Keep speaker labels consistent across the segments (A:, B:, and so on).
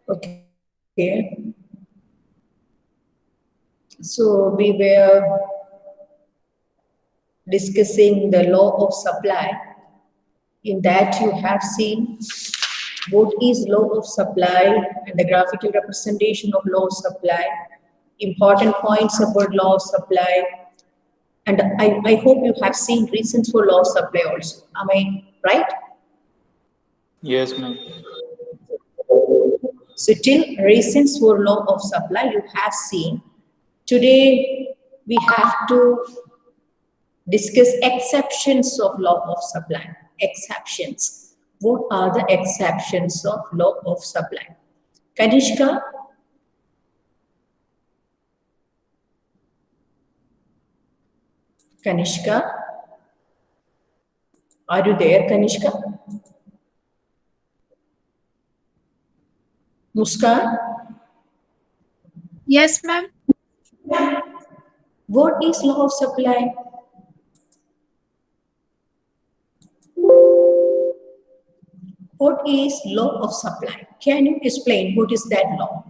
A: Okay. So we were discussing the law of supply. In that you have seen what is law of supply and the graphical representation of law of supply, important points about law of supply, and I hope you have seen reasons for law of supply also. Am I right?
B: Yes, ma'am.
A: So till reasons for law of supply you have seen. Today we have to discuss exceptions of law of supply. Exceptions. What are the exceptions of law of supply? Kanishka, Kanishka, are you there, Kanishka? Muskan,
C: Yes, ma'am.
A: what is law of supply? What is law of supply? Can you explain what is that law?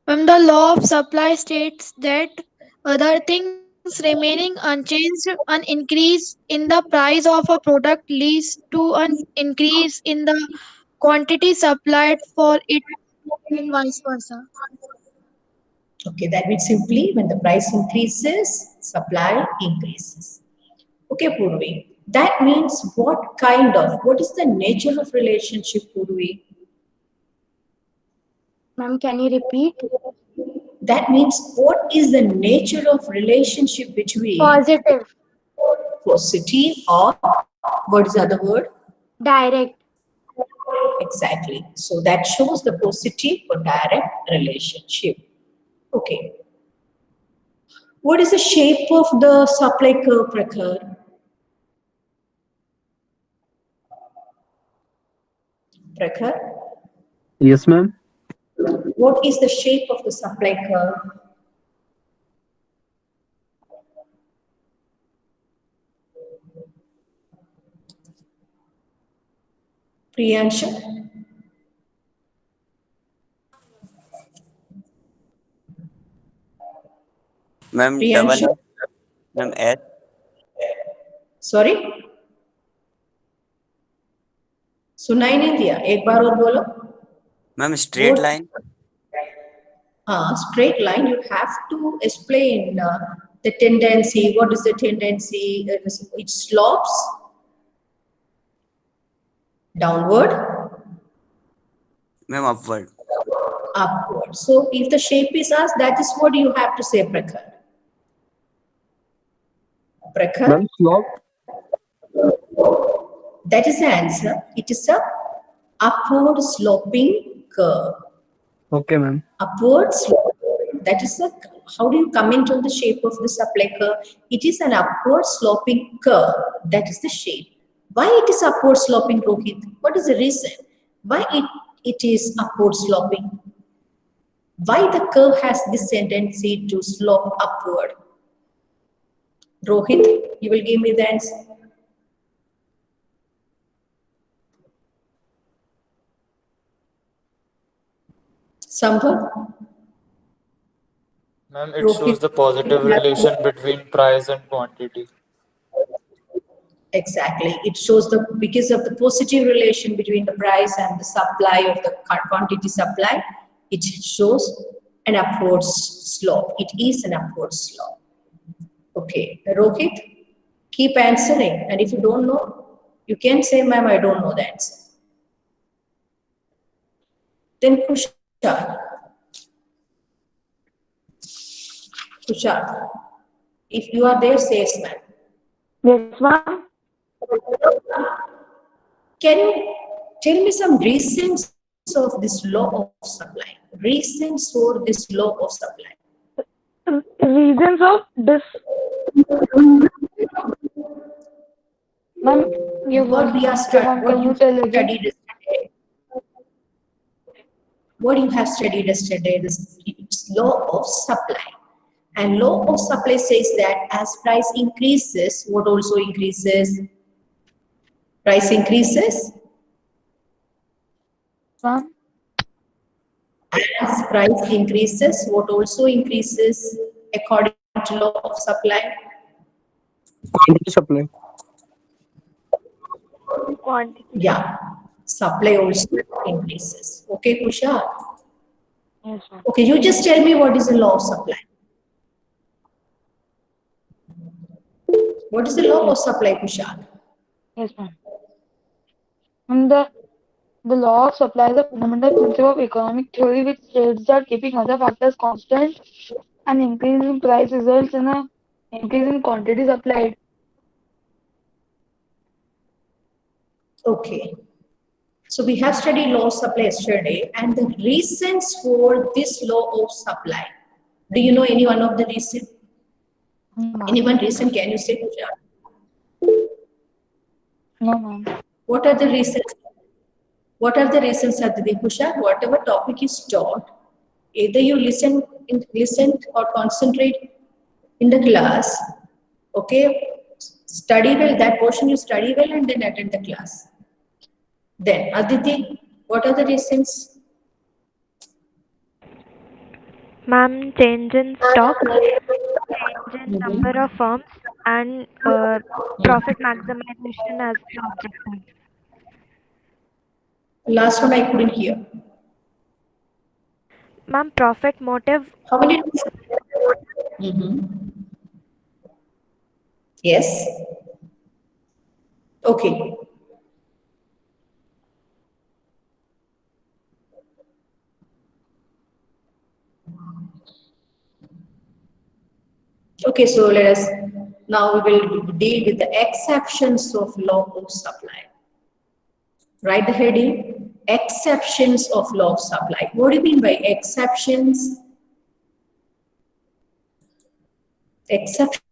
C: Ma'am, the law of supply states that other things remaining unchanged, an increase in the price of a product leads to an increase in the quantity supplied for it and vice versa.
A: Okay, that means simply when the price increases, supply increases. Okay, Purvi. That means what is the nature of relationship, Purvi?
D: Ma'am, can you repeat?
A: That means what is the nature of relationship between
D: Positive,
A: positive or what is the other word?
D: direct.
A: Exactly. So that shows the positive or direct relationship. Okay. What is the shape of the supply curve, Prakhar? Prakhar,
E: Yes, ma'am.
A: what is the shape of the supply curve? Priyansha?
F: Ma'am double
A: Priyanshu?
F: Ma'am S
A: Sorry? सुनाई नहीं दिया एक बार और बोलो
F: ma'am straight line
A: straight line you have to explain the tendency. What is the tendency? It slopes downward,
F: ma'am upward
A: upward. So if the shape is asked, that is what you have to say, Prakhar. Prakhar,
E: Ma'am, slope.
A: that is the answer. It is a upward sloping curve.
E: Okay, ma'am.
A: Upward slope. That is the, how do you comment on the shape of the supply curve? It is an upward sloping curve. That is the shape. Why it is upward sloping, Rohit? What is the reason? Why it is upward sloping? Why the curve has this tendency to slope upward? Rohit, you will give me the answer. Sampath?
B: Ma'am, it
A: Rohit,
B: shows the positive relation between price and quantity.
A: exactly. It shows the, because of the positive relation between the price and the supply of the quantity supply, it shows an upward slope. It is an upward slope. Okay, Rohit, keep answering. And if you don't know, you can say, ma'am, I don't know the answer. Then Kushal. Kushal, if you are there, say yes, ma'am.
D: Yes, ma'am.
A: Can you tell me some reasons of this law of supply? Reasons for this law of supply.
D: Reasons of this. Ma'am, your voice
A: What we are
D: is not clear, ma'am.
A: what
D: Can
A: you
D: you tell again?
A: studied yesterday? What you have studied yesterday? This it's law of supply. And law of supply says that as price increases, what also increases? Price increases.
D: Ma'am,
A: As price increases, what also increases according to law of supply?
E: Quantity supply.
D: Quantity.
A: Yeah, supply also increases. Okay, Kusha?
D: Yes, ma'am.
A: Okay, you just tell me what is the law of supply. What is the law of supply, Kusha?
D: Yes, ma'am. And the law of supply is a fundamental principle of economic theory which states that keeping other factors constant, an increase in price results in an increase in quantity supplied.
A: Okay. So we have studied law of supply yesterday and the reasons for this law of supply. Do you know any one of the reason?
D: No, ma'am.
A: Any one reason can you say, Kusha?
D: No, ma'am.
A: What are the reasons? What are the reasons, Aditi? Kusha? Whatever topic is taught, either you listen or concentrate in the class, okay? Study well, that portion you study well and then attend the class. Then, Aditi, what are the reasons?
G: Ma'am, change in stock, change in
A: Mhm.
G: number of firms, and profit maximization as the objective.
A: Last one I couldn't hear.
G: Ma'am, profit motive.
A: How many? Mhm. Yes. Okay. Okay, so let us now we will deal with the exceptions of law of supply. Write the heading, exceptions of law of supply. What do you mean by exceptions? Exception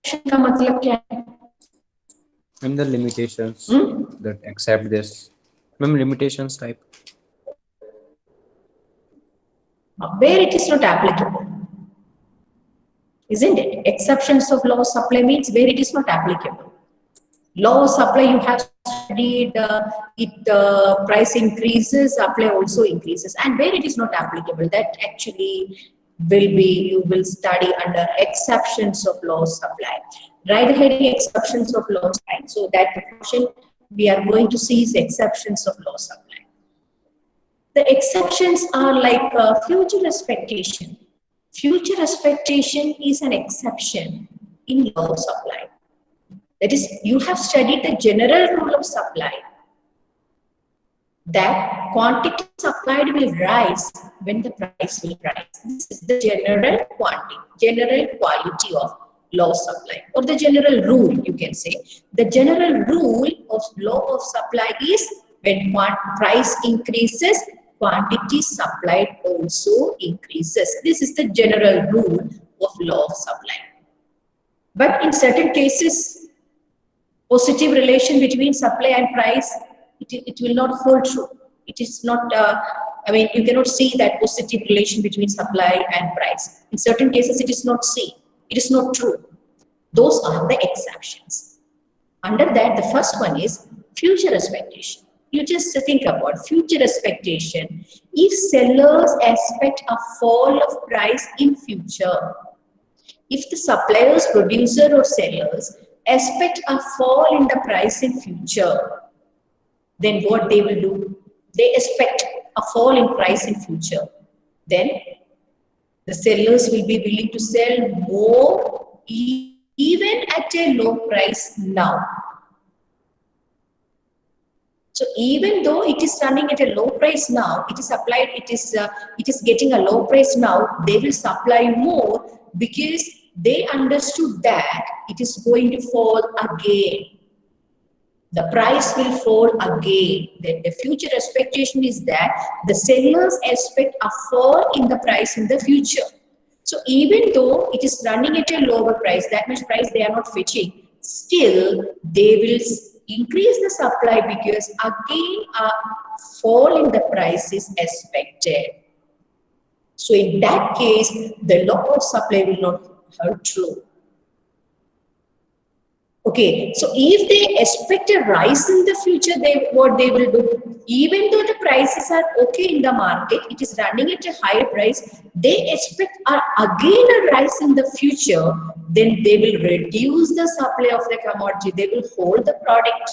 A: का मतलब क्या है?
H: And the limitations
A: Hmm?
H: that accept this. Ma'am, limitations type.
A: Where it is not applicable. Isn't it? Exceptions of law of supply means where it is not applicable. Law of supply you have studied price increases, supply also increases, and where it is not applicable, that actually will be you will study under exceptions of law of supply. Write the heading exceptions of law of supply. So that portion we are going to see is exceptions of law of supply. The exceptions are like future expectation. Future expectation is an exception in law of supply. That is, you have studied the general rule of supply that quantity supplied will rise when the price will rise. This is the general quantity, general quality of law of supply, or the general rule, you can say. The general rule of law of supply is when price increases, quantity supplied also increases. This is the general rule of law of supply. But in certain cases, positive relation between supply and price, it will not hold true. It is not, I mean, you cannot see that positive relation between supply and price. In certain cases, it is not seen. It is not true. Those are the exceptions. Under that, the first one is future expectation. You just think about future expectation. If sellers expect a fall of price in future, if the suppliers, producer or sellers expect a fall in the price in future, then what they will do? They expect a fall in price in future. Then the sellers will be willing to sell more even at a low price now. So even though it is running at a low price now, it is applied, it is getting a low price now, they will supply more because they understood that it is going to fall again. The price will fall again. Then the future expectation is that the sellers expect a fall in the price in the future. So even though it is running at a lower price, that much price they are not fetching, still they will increase the supply because again a fall in the price is expected. So in that case, the law of supply will not hold true. Okay, so if they expect a rise in the future, what they will do, even though the prices are okay in the market, it is running at a higher price, they expect again a rise in the future, then they will reduce the supply of the commodity, they will hold the product.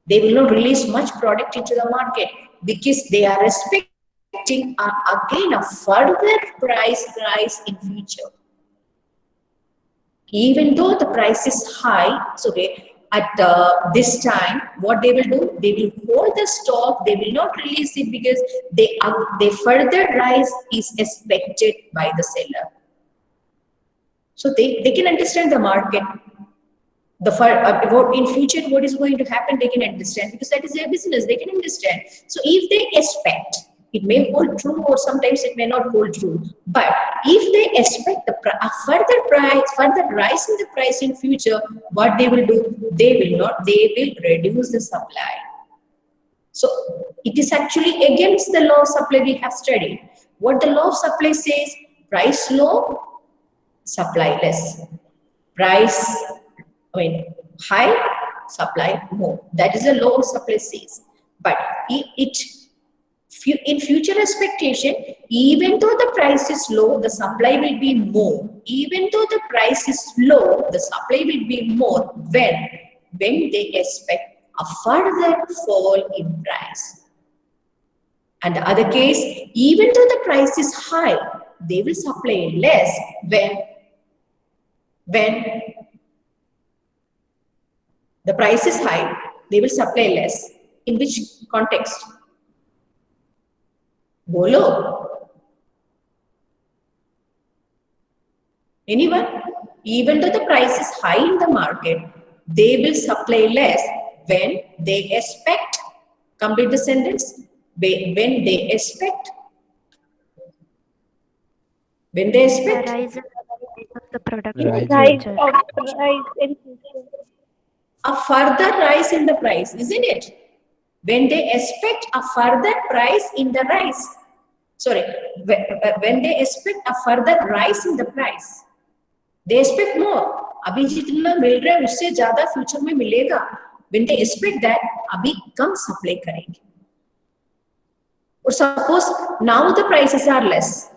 A: They will not release much product into the market because they are expecting again a further price rise in future. Even though the price is high, so at this time, what they will do, they will hold the stock, they will not release it because they further rise is expected by the seller. So they can understand the market. In future what is going to happen, they can understand because that is their business, they can understand. So if they expect, it may hold true or sometimes it may not hold true, but if they expect a further rise in the price in future, what they will do, they will reduce the supply. So it is actually against the law of supply we have studied. What the law of supply says, price low, supply less. Price high, supply more. That is a law of supply says. But in future expectation, even though the price is low, the supply will be more. Even though the price is low, the supply will be more when they expect a further fall in price. And the other case, even though the price is high, they will supply less when the price is high, they will supply less. In which context? Bolo. Anyone? Even though the price is high in the market, they will supply less when they expect, complete the sentence, when they expect. When they expect.
G: A rise in the price of the product
H: Rise
G: in
H: in-
G: future.
A: A further rise in the price, isn't it? When they expect a further price in the rise. Sorry, when they expect a further rise in the price. They expect more. अभी जितना मिल रहा है उससे ज़्यादा future में मिलेगा. When they expect that, अभी कम supply करेंगे. Or suppose now the prices are less.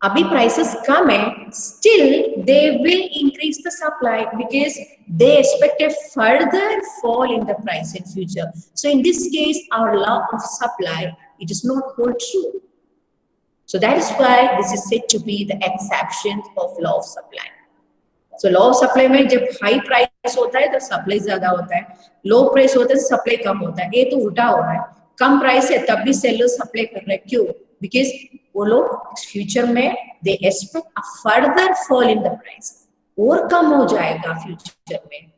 A: अभी prices कम है, still they will increase the supply because they expect a further fall in the price in future. So in this case, our law of supply, it is not hold true. So that is why this is said to be the exception of law of supply. So law of supply में जब high price होता है तो supply ज़्यादा होता है, low price होता है तो supply कम होता है. ये तो उल्टा हो रहा है. कम price है तब भी sellers supply कर रहे हैं. क्यों? Because वो लोग future में they expect a further fall in the price. और कम हो जाएगा future में.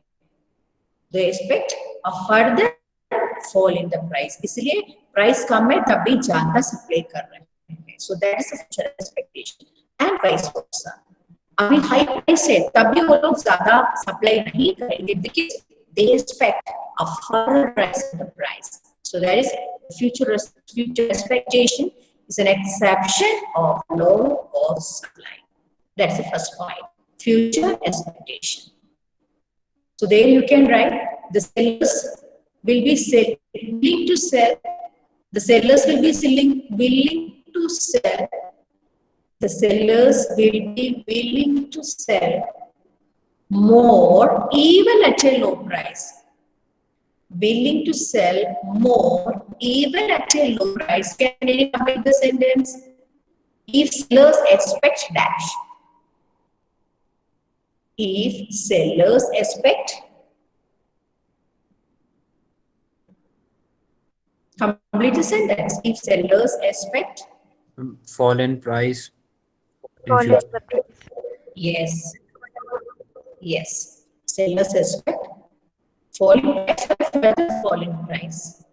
A: They expect a further fall in the price. इसलिए price कम है तब भी ज़्यादा supply कर रहे हैं. So that is a future expectation and vice versa. अभी high price है तब भी वो लोग ज़्यादा supply नहीं करेंगे because they expect a further rise in the price. So that is future expectation is an exception of law of supply. That's the first point. Future expectation. So there you can write the sellers will be willing to sell. The sellers will be willing to sell. The sellers will be willing to sell more even at a low price. Willing to sell more even at a low price. Can you complete the sentence? If sellers expect dash. If sellers expect. Complete the sentence. If sellers expect.
H: Fall in price. In
G: Fall in
H: future.
G: the price.
A: Yes. Yes. Sellers expect falling price.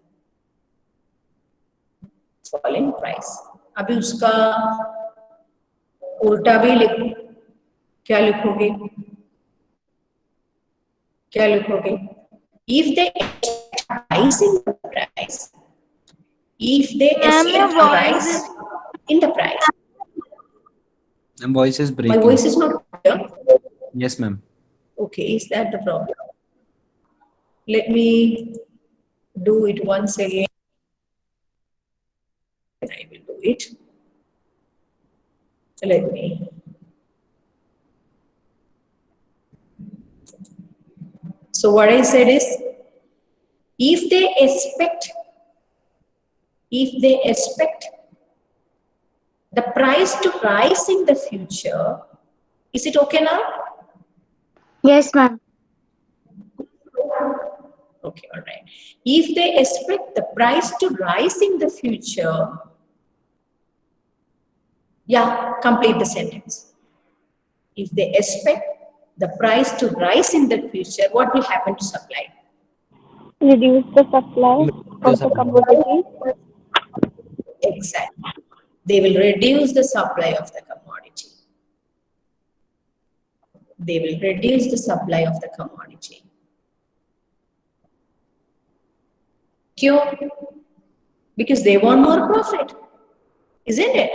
A: Falling price. अभी उसका उल्टा भी लिखो. क्या लिखोगे? क्या लिखोगे? If they expect a rise in the price. If they expect a rise in the price.
H: My voice is
A: My
H: breaking.
A: voice is not clear.
H: Yes, ma'am.
A: Okay, is that the problem? Let me do it once again. I will do it. Let me. So what I said is, if they expect the price to rise in the future, is it okay now?
C: Yes, ma'am.
A: Okay, all right. If they expect the price to rise in the future, yeah, complete the sentence. If they expect the price to rise in the future, what will happen to supply?
G: Reduce the supply of the commodity.
A: Exactly. They will reduce the supply of the commodity. They will reduce the supply of the commodity. Kyun? Because they want more profit, isn't it?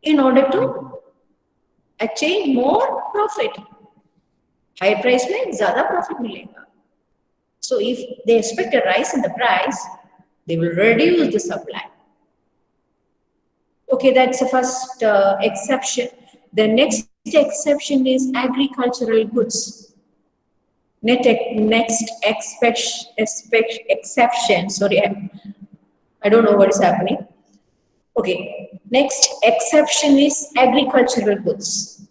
A: In order to achieve more profit. High price में ज़्यादा profit मिलेगा. So if they expect a rise in the price, they will reduce the supply. Okay, that's the first exception. The next exception is agricultural goods. Next exception, sorry, I don't know what is happening. Okay, next exception is agricultural goods.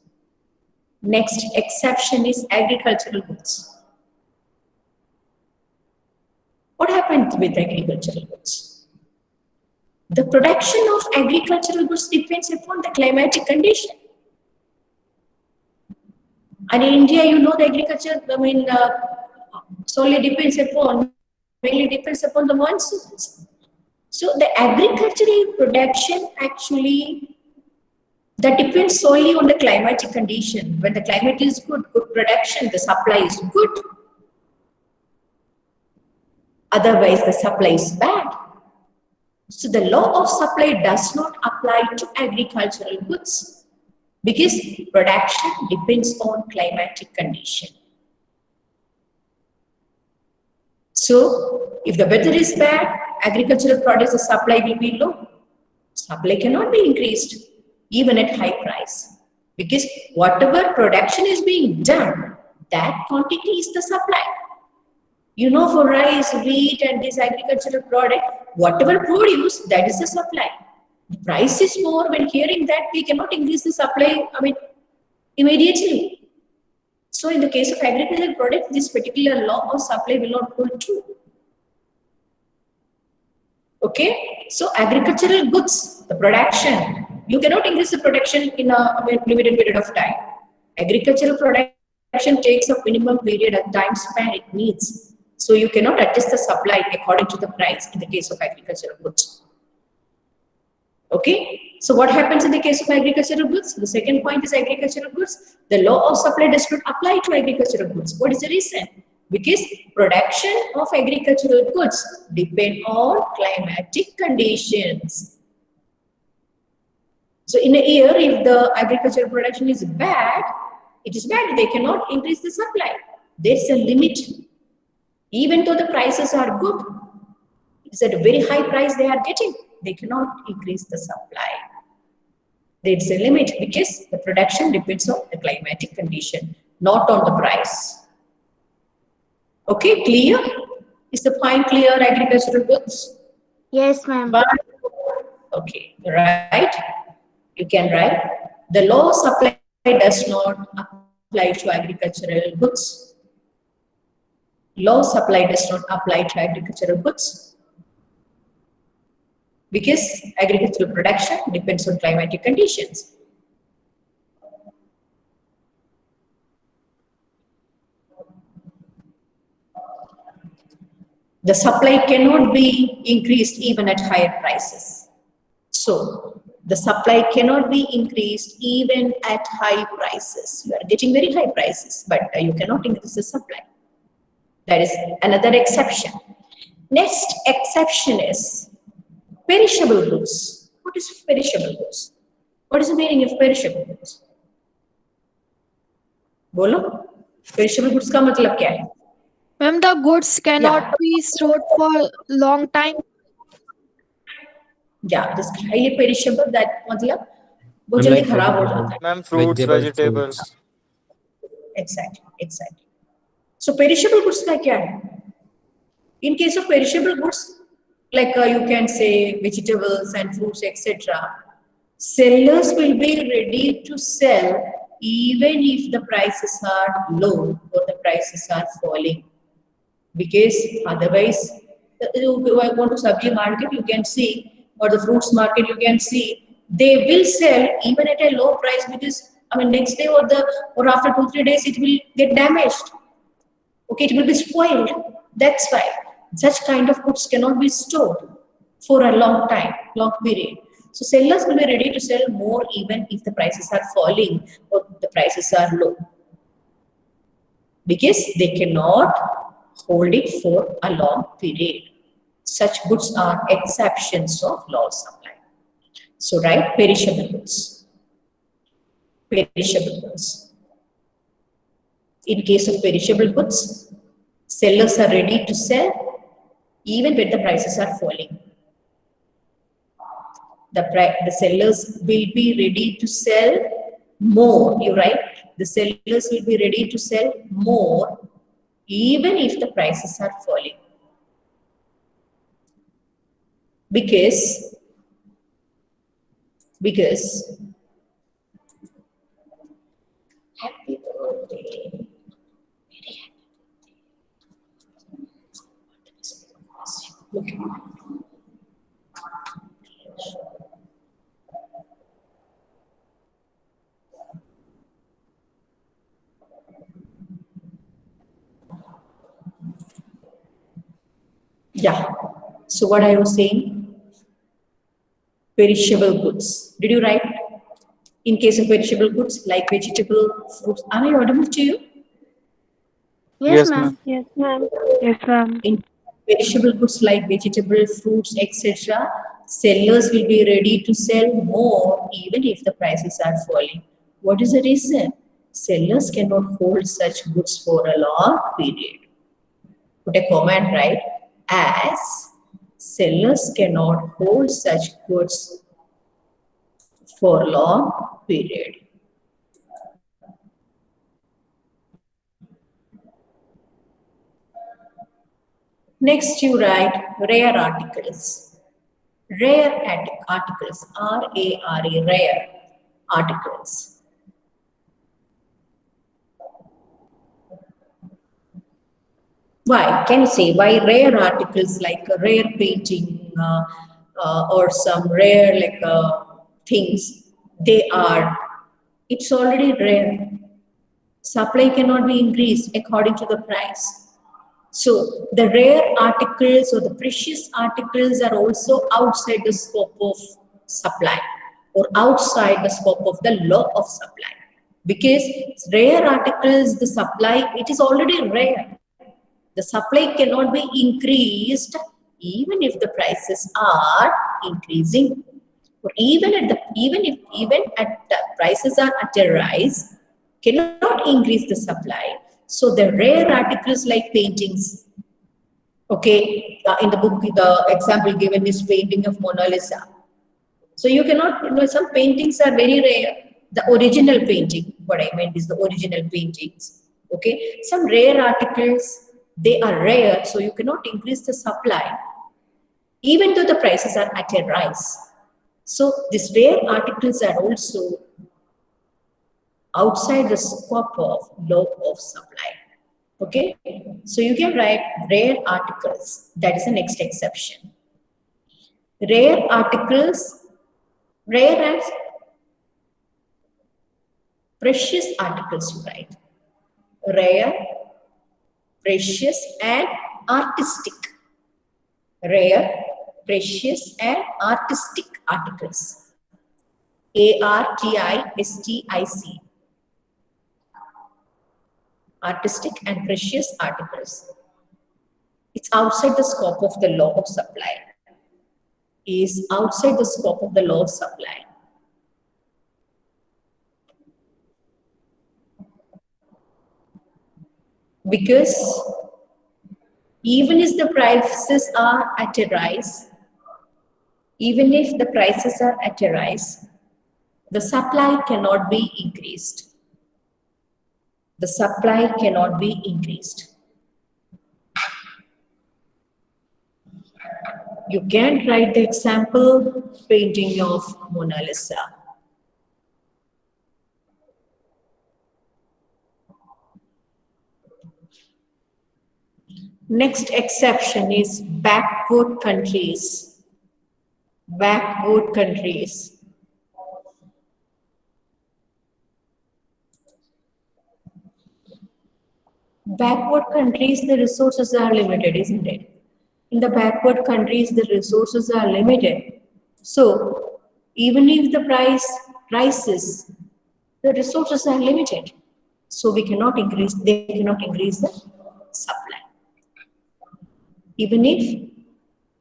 A: Next exception is agricultural goods. What happened with agricultural goods? The production of agricultural goods depends upon the climatic condition. And in India, you know, the agriculture, solely depends upon, mainly depends upon the monsoons. So the agricultural production actually, that depends solely on the climatic condition. When the climate is good, good production, the supply is good. Otherwise, the supply is bad. So the law of supply does not apply to agricultural goods because production depends on climatic condition. So if the weather is bad, agricultural products, the supply will be low. Supply cannot be increased even at high price because whatever production is being done, that quantity is the supply. You know, for rice, wheat, and this agricultural product, whatever produced, that is the supply. The price is more. When hearing that, we cannot increase the supply, immediately. So in the case of agricultural product, this particular law of supply will not hold true. Okay, so agricultural goods, the production, you cannot increase the production in a limited period of time. Agricultural production takes a minimum period of time span it needs. So you cannot adjust the supply according to the price in the case of agricultural goods. Okay, so what happens in the case of agricultural goods? The second point is agricultural goods. The law of supply does not apply to agricultural goods. What is the reason? Because production of agricultural goods depend on climatic conditions. So in a year, if the agricultural production is bad, it is bad. They cannot increase the supply. There's a limit. Even though the prices are good, it's at a very high price they are getting. They cannot increase the supply. There's a limit because the production depends on the climatic condition, not on the price. Okay, clear? Is the point clear, agricultural goods?
C: Yes, ma'am.
A: Okay, right? You can write. The law of supply does not apply to agricultural goods. Law of supply does not apply to agricultural goods because agricultural production depends on climatic conditions. The supply cannot be increased even at higher prices. So the supply cannot be increased even at high prices. You are getting very high prices, but you cannot increase the supply. That is another exception. Next exception is perishable goods. What is perishable goods? What is the meaning of perishable goods? Bolo? Perishable goods का मतलब क्या है?
C: Ma'am, the goods cannot
A: Yeah.
C: be stored for long time.
A: Yeah, this highly perishable, that मतलब बहुत
H: Ma'am,
A: जल्दी
H: like
A: खराब हो
H: vegetable,
A: जाता है.
B: Ma'am, fruits,
H: fruits.
B: vegetables.
A: Exactly. So perishable goods का क्या है? In case of perishable goods, like you can say vegetables and fruits, etc., sellers will be ready to sell even if the prices are low or the prices are falling. Because otherwise, you go to sabji market, you can see, or the fruits market, you can see, they will sell even at a low price, because I mean next day or after 2-3 days it will get damaged. Okay, it will be spoiled. That's why such kind of goods cannot be stored for a long time, long period. So sellers will be ready to sell more even if the prices are falling or the prices are low, because they cannot hold it for a long period. Such goods are exceptions of law of supply. So write perishable goods. Perishable goods. In case of perishable goods, sellers are ready to sell even when the prices are falling. The sellers will be ready to sell more. You write, the sellers will be ready to sell more even if the prices are falling. Because happy birthday. Okay. Yeah. So what I was saying, perishable goods. Did you write? In case of perishable goods like vegetable, fruits, am I audible to you?
C: Yes,
B: Yes,
C: ma'am.
B: ma'am.
G: Yes, ma'am. Yes, ma'am.
A: In perishable goods like vegetable, fruits, etc., sellers will be ready to sell more even if the prices are falling. What is the reason? Sellers cannot hold such goods for a long period. Put a comment, right? As sellers cannot hold such goods for a long period. Next, you write rare articles. Rare articles, R-A-R-E, rare articles. Why? Can you say why rare articles like a rare painting or some rare things, it's already rare. Supply cannot be increased according to the price. So the rare articles or the precious articles are also outside the scope of supply or outside the scope of the law of supply. Because rare articles, the supply, it is already rare. The supply cannot be increased even if the prices are increasing, or even at the prices are at a rise, cannot increase the supply. So the rare articles like paintings, okay, in the book the example given is painting of Mona Lisa. So you cannot, some paintings are very rare. The original painting, what I meant is the original paintings. Okay, some rare articles, they are rare, so you cannot increase the supply, even though the prices are at a rise. So these rare articles are also outside the scope of law of supply. Okay, so you can write rare articles. That is the next exception. Rare articles, rare and precious articles, you write. Rare, precious and artistic. Rare, precious and artistic articles. ARTISTIC. Artistic and precious articles. It's outside the scope of the law of supply. Is outside the scope of the law of supply. Because even if the prices are at a rise, even if the prices are at a rise, the supply cannot be increased. The supply cannot be increased. You can write the example painting of Mona Lisa. Next exception is backward countries. Backward countries. Backward countries, the resources are limited, isn't it? In the backward countries, the resources are limited. So, even if the price rises, the resources are limited. So, they cannot increase the supply. Even if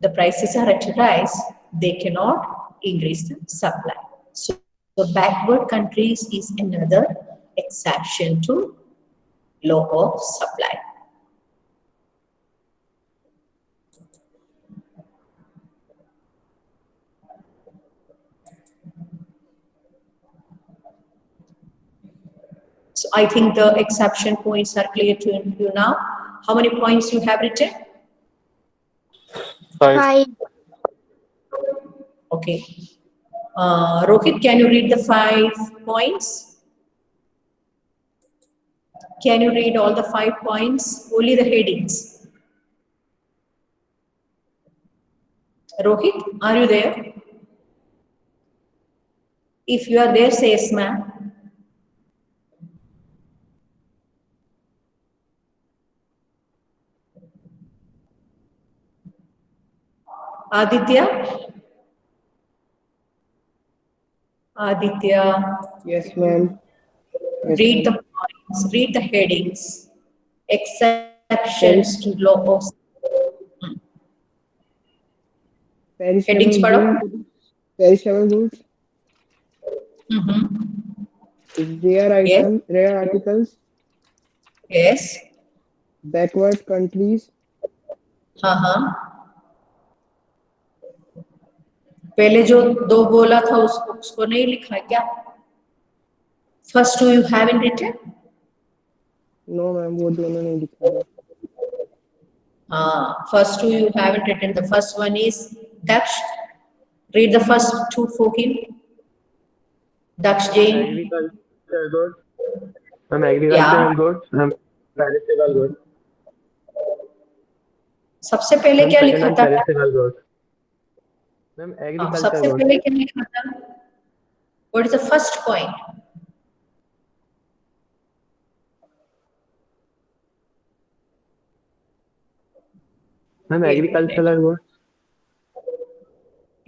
A: the prices are at a rise, they cannot increase the supply. So, the backward countries is another exception to law of supply. So I think the exception points are clear to you now. How many points you have written?
B: 5.
A: Okay. Rohit, can you read the 5 points? Can you read all the 5 points? Only the headings. Rohit, are you there? If you are there, say yes, ma'am. Aditya? Aditya,
E: Yes, ma'am. Yes,
A: read the
E: ma'am.
A: points, read the headings. Exceptions to law of headings
E: Perishable
A: पढ़ो.
E: goods. Perishable goods. Rare
A: Yes.
E: item, rare articles.
A: Yes.
E: Backward countries.
A: हाँ. पहले जो 2 बोला था उसको नहीं लिखा क्या? First 2 you haven't written?
E: No, ma'am. वो दोनों नहीं लिखा है.
A: First 2 you haven't written. The first one is Daksh. Read the first 2 for him. Daksh Jain.
I: Agricultural goods. Ma'am, agricultural goods. Ma'am, perishable goods.
A: सबसे पहले क्या
I: Second
A: लिखा
I: one,
A: था?
I: perishable goods. Ma'am,
A: सबसे
I: agricultural goods.
A: पहले क्या लिखा था? What is the first point?
I: Ma'am, agricultural goods.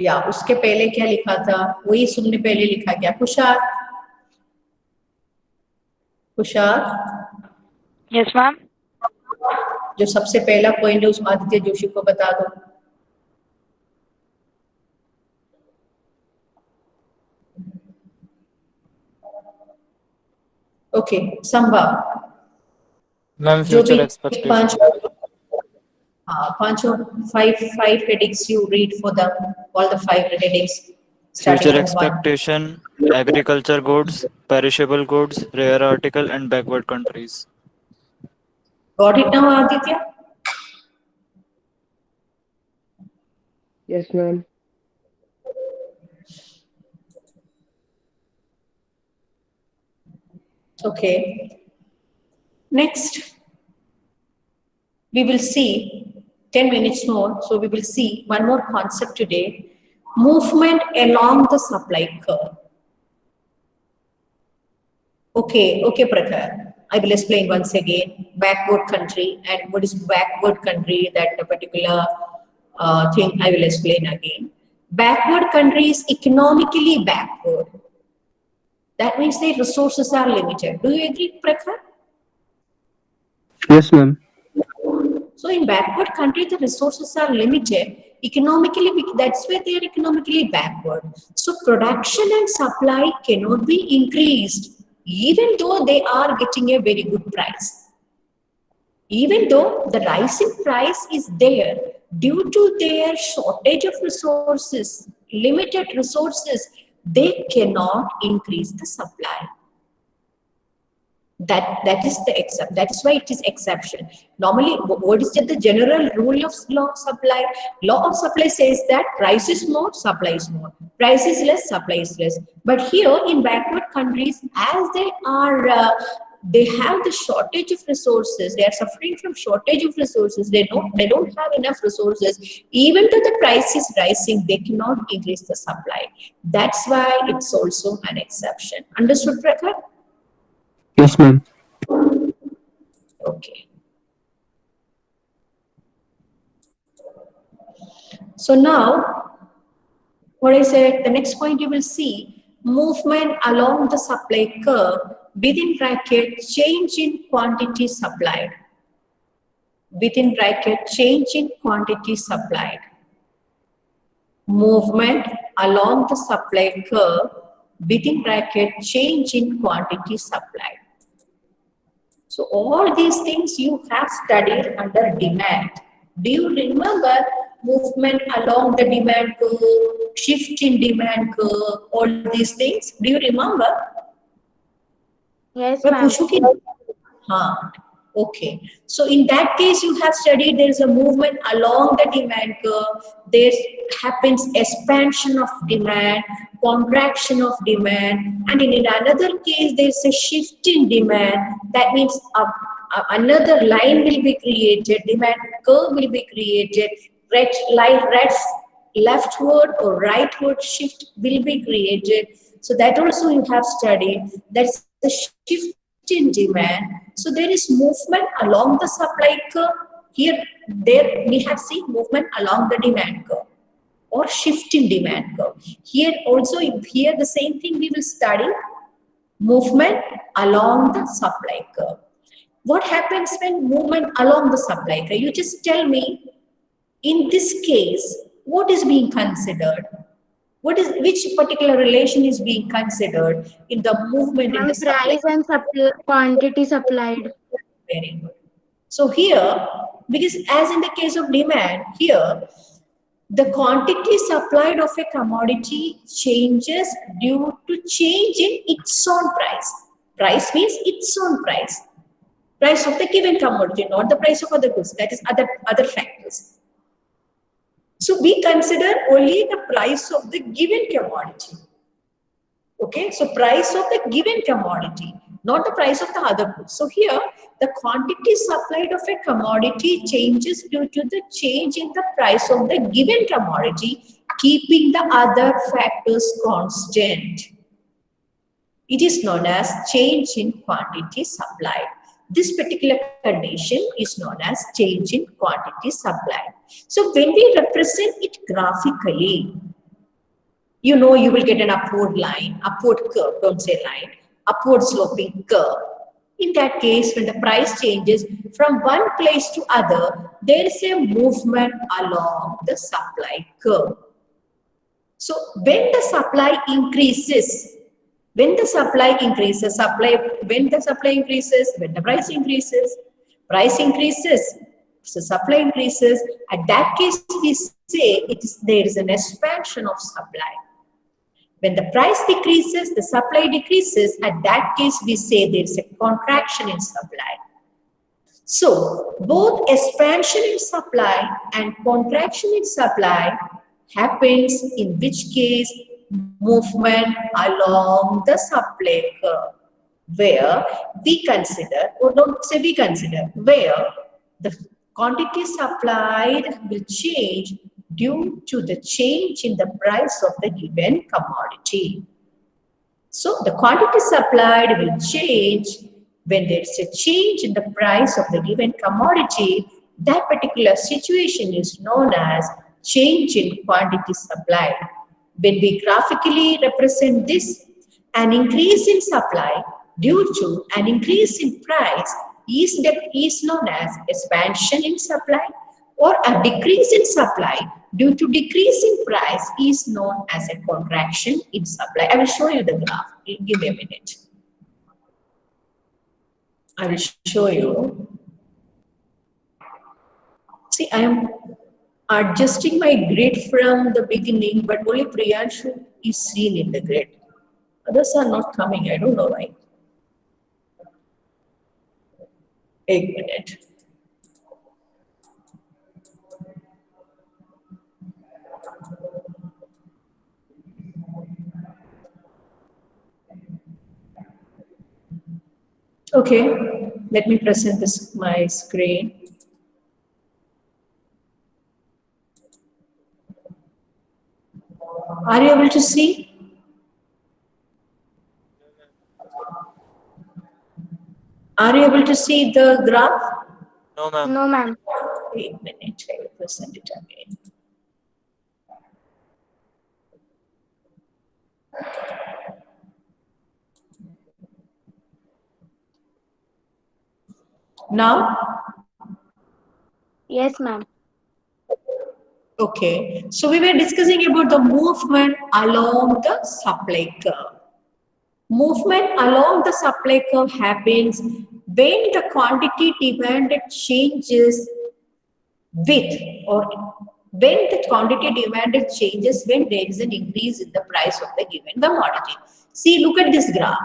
A: या उसके पहले क्या लिखा था? वही सुनने पहले लिखा क्या? कुशार.
G: Yes, ma'am.
A: जो सबसे पहला पॉइंट है उस आदित्य जोशी को बता दो. ओके, संभव.
B: Ma'am,
A: जो भी
B: future expectation.
A: पांचों 5 headings you read for them. All the 5 headings. starting
B: Future
A: from 1.
B: expectation, agriculture goods, perishable goods, rare article, and backward countries.
A: Got it now, Aditya?
E: Yes, ma'am.
A: Okay. Next, we will see 10 minutes more. So we will see one more concept today. Movement along the supply curve. Okay, Prakhar. I will explain once again. Backward country, and what is backward country, that a particular thing I will explain again. Backward country is economically backward. That means the resources are limited. Do you agree, Prakhar?
E: Yes, ma'am.
A: So in backward country, the resources are limited. Economically, that's why they are economically backward. So production and supply cannot be increased, even though they are getting a very good price. Even though the rising price is there due to their shortage of resources, limited resources, they cannot increase the supply. That is the exception. That is why it is exception. Normally, what is the general rule of law of supply? Law of supply says that price is more, supply is more. Price is less, supply is less. But here in backward countries, as they are, they have the shortage of resources. They are suffering from shortage of resources. They don't have enough resources. Even though the price is rising, they cannot increase the supply. That's why it's also an exception. Understood, Prakhar?
E: Yes, ma'am.
A: Okay. So now, what I said, the next point you will see, movement along the supply curve within bracket, change in quantity supplied. Within bracket, change in quantity supplied. Movement along the supply curve within bracket, change in quantity supplied. So all these things you have studied under demand. Do you remember movement along the demand curve, shift in demand curve, all these things? Do you remember?
G: Yes, ma'am.
A: Okay. So in that case, you have studied there is a movement along the demand curve. There happens expansion of demand, contraction of demand, and in another case, there is a shift in demand. That means another line will be created, demand curve will be created, leftward or rightward shift will be created. So that also you have studied. That's the shift in demand. So there is movement along the supply curve. Here, there we have seen movement along the demand curve or shift in demand curve. Here also, here the same thing we will study, movement along the supply curve. What happens when movement along the supply curve? You just tell me, in this case, what is being considered? Which particular relation is being considered in the movement in the supply?
G: Price and quantity supplied.
A: Very good. So here, because as in the case of demand, here, the quantity supplied of a commodity changes due to change in its own price. Price means its own price. Price of the given commodity, not the price of other goods. That is other factors. So we consider only the price of the given commodity. Okay, so price of the given commodity, not the price of the other goods. So here, the quantity supplied of a commodity changes due to the change in the price of the given commodity, keeping the other factors constant. It is known as change in quantity supplied. This particular condition is known as change in quantity supplied. So when we represent it graphically, you know you will get an upward line, upward curve, don't say line, upward sloping curve. In that case, when the price changes from one place to other, there is a movement along the supply curve. So when the supply increases, when the price increases, so supply increases, at that case we say there is an expansion of supply. When the price decreases, the supply decreases, at that case we say there is a contraction in supply. So both expansion in supply and contraction in supply happens in which case movement along the supply curve, where we consider, or don't say we consider, where the quantity supplied will change due to the change in the price of the given commodity. So the quantity supplied will change when there is a change in the price of the given commodity. That particular situation is known as change in quantity supplied. When we graphically represent this, an increase in supply due to an increase in price is known as expansion in supply, or a decrease in supply due to decrease in price is known as a contraction in supply. I will show you the graph. Give me a minute. I will show you. See, I am adjusting my grid from the beginning, but only Priyanshu is seen in the grid. Others are not coming. I don't know why. A minute. Okay, let me present this my screen. Are you able to see? Are you able to see the graph?
B: No, ma'am.
D: No, ma'am.
A: Wait a minute, I will present it again. Now?
D: Yes, ma'am.
A: Okay, so we were discussing about the movement along the supply curve. Movement along the supply curve happens when the quantity demanded changes with, or when the quantity demanded changes when there is an increase in the price of the given commodity. See, look at this graph.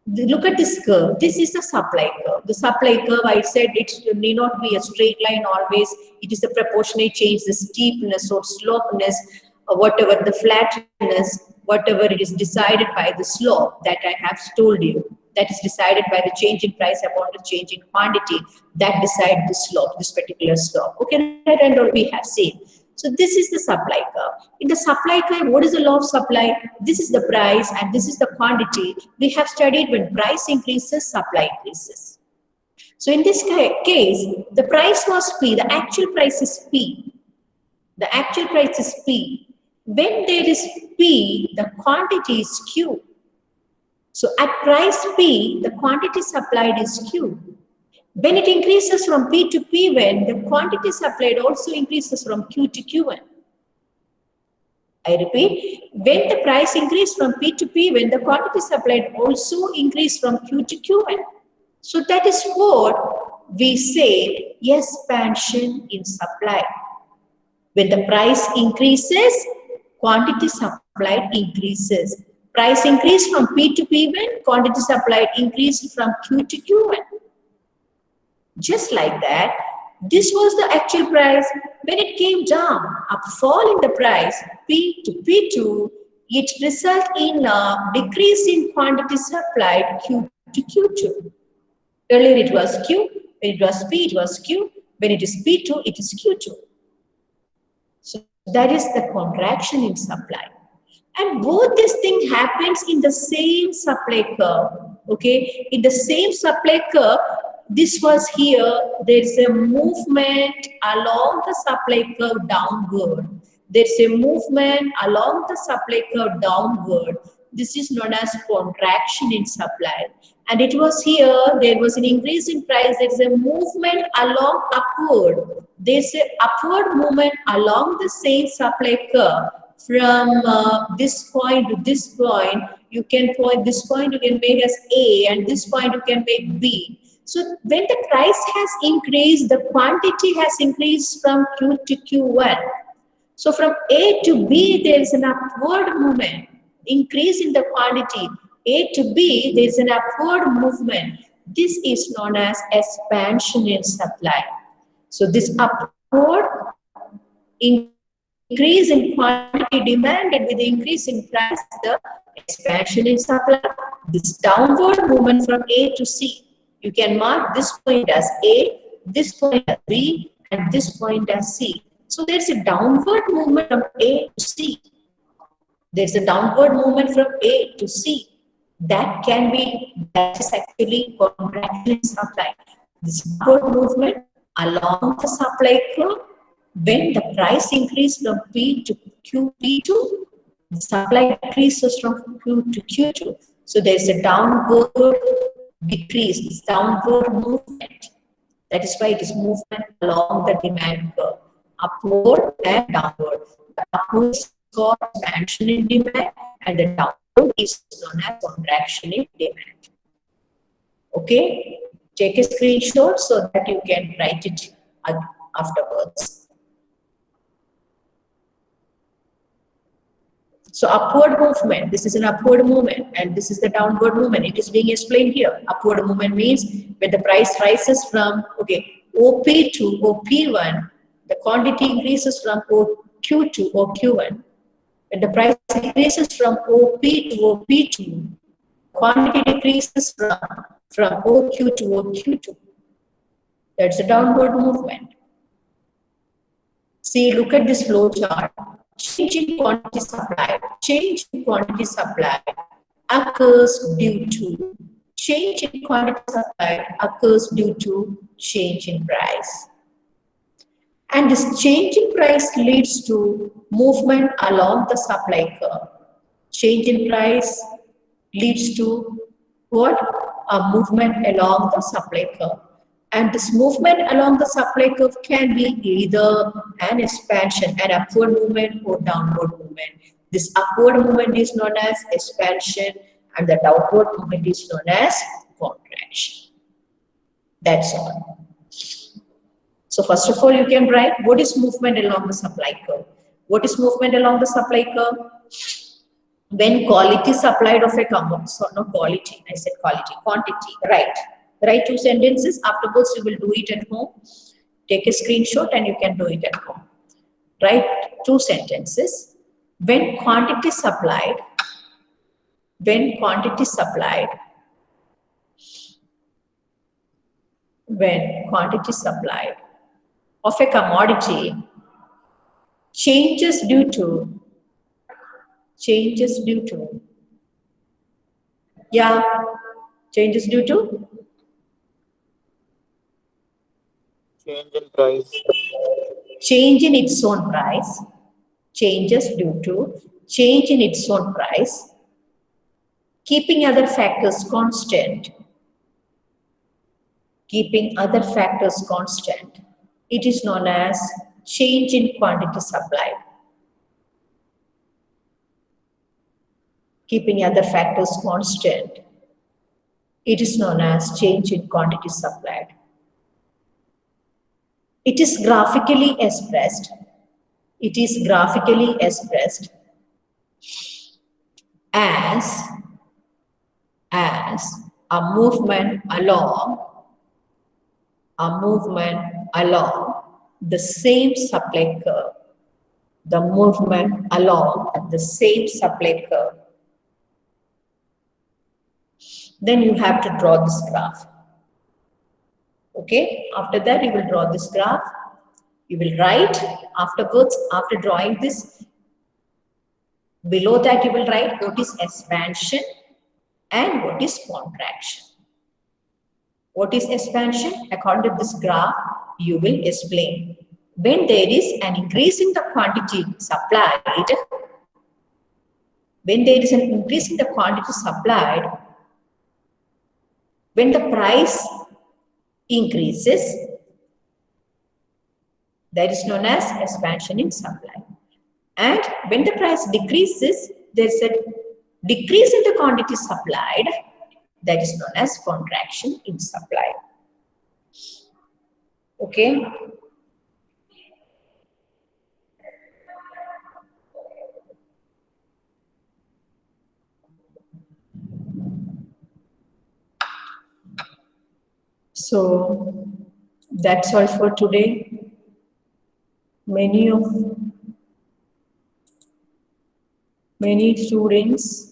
A: Look at this curve. This is the supply curve. The supply curve, I said, it need not be a straight line always. It is the proportionate change, the steepness or slopeness, or whatever, the flatness, whatever it is decided by the slope that I have told you. That is decided by the change in price upon the change in quantity. That decide the slope, this particular slope. Okay, that and all we have seen. So this is the supply curve. In the supply curve, what is the law of supply? This is the price and this is the quantity. We have studied when price increases, supply increases. So in this case, the price was P, the actual price is P. The actual price is P. When there is P, the quantity is Q. So at price P, the quantity supplied is Q. When it increases from P to P1, the quantity supplied also increases from Q to Q1. I repeat, when the price increases from P to P1, the quantity supplied also increases from Q to Q1. So that is what we say expansion in supply. When the price increases, quantity supplied increases. Price increase from P to P1, quantity supplied increased from Q to Q1. Just like that, this was the actual price. When it came down, a fall in the price, P to P2, it results in a decrease in quantity supplied Q to Q2. Earlier it was Q, when it was P, it was Q. When it is P2, it is Q2. So that is the contraction in supply. And both this thing happens in the same supply curve. Okay, in the same supply curve, this was here, there is a movement along the supply curve downward. There is a movement along the supply curve downward. This is known as contraction in supply. And it was here, there was an increase in price, there is a movement along upward. There is an upward movement along the same supply curve. From this point to this point, you can point, this point you can make as A, and this point you can make B. So when the price has increased, the quantity has increased from Q to Q1. So from A to B, there is an upward movement, increase in the quantity. A to B, there is an upward movement. This is known as expansion in supply. So this upward increase in quantity demanded with the increase in price, the expansion in supply. This downward movement from A to C. You can mark this point as A, this point as B, and this point as C. So there's a downward movement from A to C. There's a downward movement from A to C. That is actually contraction in supply. This upward movement along the supply curve, when the price increases from P to Q2, the supply increases from Q to Q2. So there's a downward decrease, this downward movement. That is why it is movement along the demand curve, upward and downward. The upward is called expansion in demand, and the downward is known as contraction in demand. Okay, take a screenshot so that you can write it afterwards. So upward movement, this is an upward movement and this is the downward movement. It is being explained here. Upward movement means when the price rises from OP to OP1, the quantity increases from OQ to OQ1. When the price increases from OP to OP2, quantity decreases from OQ to OQ2. That's a downward movement. See, look at this flow chart. Change in quantity supplied. Change in quantity supplied occurs due to change in quantity supplied occurs due to change in price. And this change in price leads to movement along the supply curve. Change in price leads to what? A movement along the supply curve. And this movement along the supply curve can be either an expansion, an upward movement or downward movement. This upward movement is known as expansion and the downward movement is known as contraction. That's all. So first of all, you can write what is movement along the supply curve. What is movement along the supply curve? When quality supplied of a commodity, so no quality, I said quality, quantity, right. Write 2 sentences. Afterwards, you will do it at home. Take a screenshot and you can do it at home. Write 2 sentences. When quantity supplied of a commodity changes due to changes due to
B: Change in price.
A: change in its own price, changes due to change in its own price, keeping other factors constant, it is known as change in quantity supplied. Keeping other factors constant, it is known as change in quantity supplied. It is graphically expressed as a movement along the same supply curve. The movement along the same supply curve. Then you have to draw this graph. Okay, after that you will draw this graph. You will write afterwards, after drawing this, below that you will write what is expansion and what is contraction. What is expansion? According to this graph, you will explain. When there is an increase in the quantity supplied, when the price increases, that is known as expansion in supply. And when the price decreases, there is a decrease in the quantity supplied, that is known as contraction in supply. Okay. So that's all for today. Many students